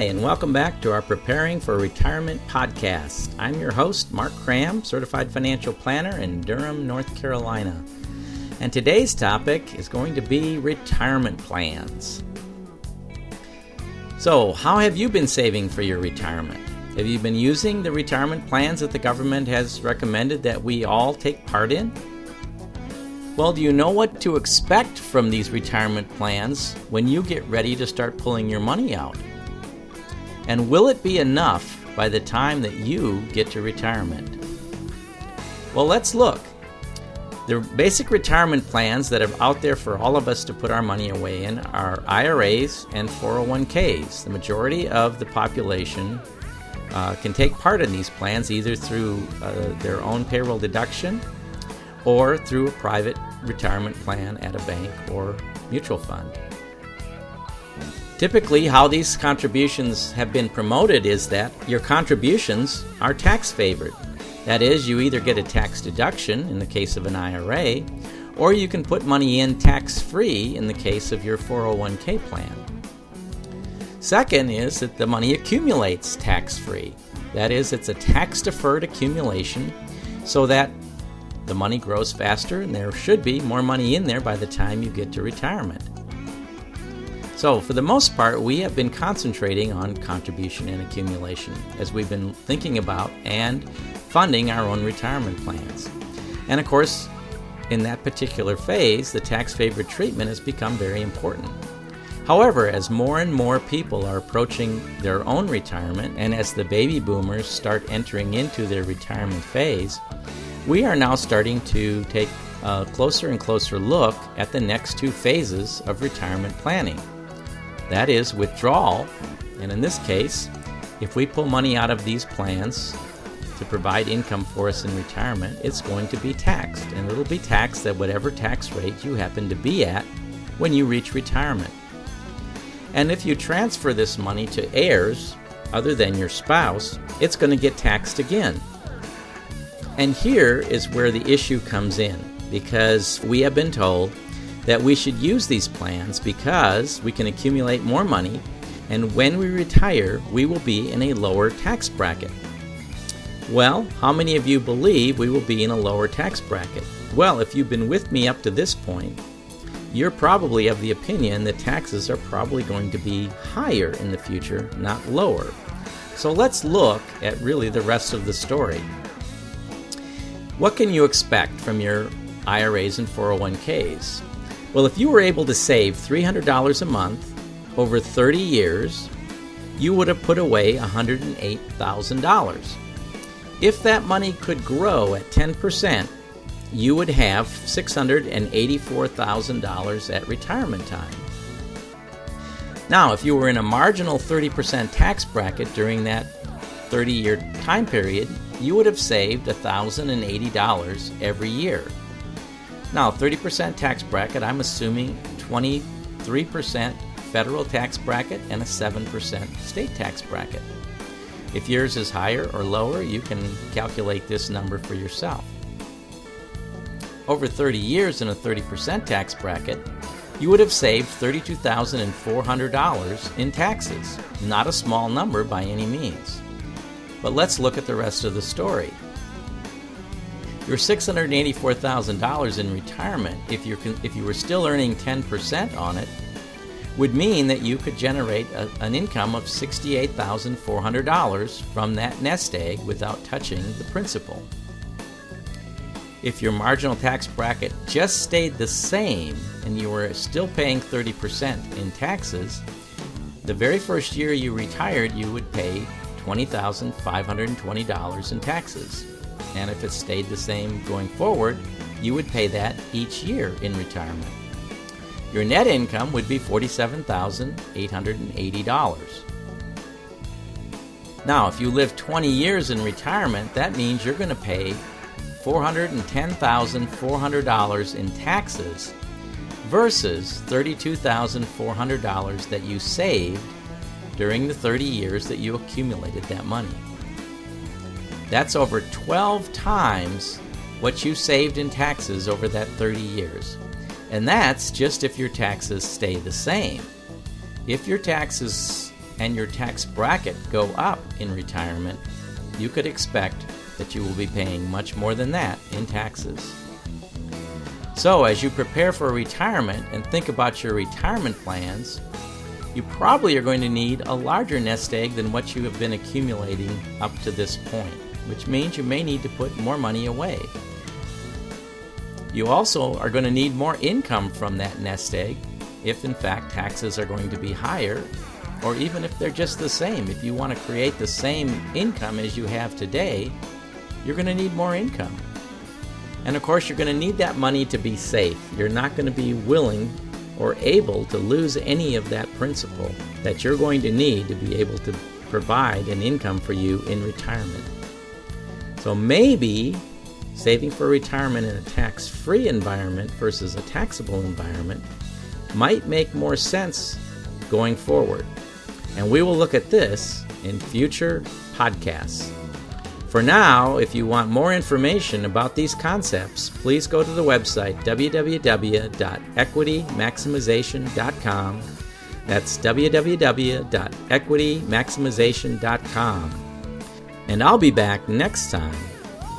and welcome back to our Preparing for Retirement podcast. I'm your host, Mark Cram, Certified Financial Planner in Durham, North Carolina. And today's topic is going to be retirement plans. So, how have you been saving for your retirement? Have you been using the retirement plans that the government has recommended that we all take part in? Well, do you know what to expect from these retirement plans when you get ready to start pulling your money out? And will it be enough by the time that you get to retirement? Well, let's look. The basic retirement plans that are out there for all of us to put our money away in are IRAs and 401ks. The majority of the population can take part in these plans either through their own payroll deduction or through a private retirement plan at a bank or mutual fund. Typically, how these contributions have been promoted is that your contributions are tax favored. That is, you either get a tax deduction in the case of an IRA, or you can put money in tax-free in the case of your 401k plan. Second is that the money accumulates tax-free. That is, it's a tax-deferred accumulation so that the money grows faster and there should be more money in there by the time you get to retirement. So, for the most part, we have been concentrating on contribution and accumulation as we've been thinking about and funding our own retirement plans. And of course, in that particular phase, the tax-favored treatment has become very important. However, as more and more people are approaching their own retirement, and as the baby boomers start entering into their retirement phase, we are now starting to take a closer and closer look at the next two phases of retirement planning. That is withdrawal, and in this case, if we pull money out of these plans to provide income for us in retirement, it's going to be taxed, and it'll be taxed at whatever tax rate you happen to be at when you reach retirement. And if you transfer this money to heirs other than your spouse, it's going to get taxed again. And here is where the issue comes in, because we have been told that we should use these plans because we can accumulate more money, and when we retire, we will be in a lower tax bracket. Well, how many of you believe we will be in a lower tax bracket? Well, if you've been with me up to this point, you're probably of the opinion that taxes are probably going to be higher in the future, not lower. So let's look at really the rest of the story. What can you expect from your IRAs and 401ks? Well, if you were able to save $300 a month over 30 years, you would have put away $108,000. If that money could grow at 10%, you would have $684,000 at retirement time. Now, if you were in a marginal 30% tax bracket during that 30-year time period, you would have saved $1,080 every year. Now, 30% tax bracket, I'm assuming 23% federal tax bracket and a 7% state tax bracket. If yours is higher or lower, you can calculate this number for yourself. Over 30 years in a 30% tax bracket, you would have saved $32,400 in taxes. Not a small number by any means. But let's look at the rest of the story. Your $684,000 in retirement, if you were still earning 10% on it, would mean that you could generate an income of $68,400 from that nest egg without touching the principal. If your marginal tax bracket just stayed the same and you were still paying 30% in taxes, the very first year you retired, you would pay $20,520 in taxes. And if it stayed the same going forward, you would pay that each year in retirement. Your net income would be $47,880. Now, if you live 20 years in retirement, that means you're going to pay $410,400 in taxes versus $32,400 that you saved during the 30 years that you accumulated that money. That's over 12 times what you saved in taxes over that 30 years. And that's just if your taxes stay the same. If your taxes and your tax bracket go up in retirement, you could expect that you will be paying much more than that in taxes. So as you prepare for retirement and think about your retirement plans, you probably are going to need a larger nest egg than what you have been accumulating up to this point, which means you may need to put more money away. You also are going to need more income from that nest egg if in fact taxes are going to be higher, or even if they're just the same. If you want to create the same income as you have today, you're going to need more income. And of course, you're going to need that money to be safe. You're not going to be willing or able to lose any of that principal that you're going to need to be able to provide an income for you in retirement. So maybe saving for retirement in a tax-free environment versus a taxable environment might make more sense going forward. And we will look at this in future podcasts. For now, if you want more information about these concepts, please go to the website www.equitymaximization.com. That's www.equitymaximization.com. And I'll be back next time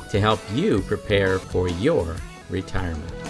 to help you prepare for your retirement.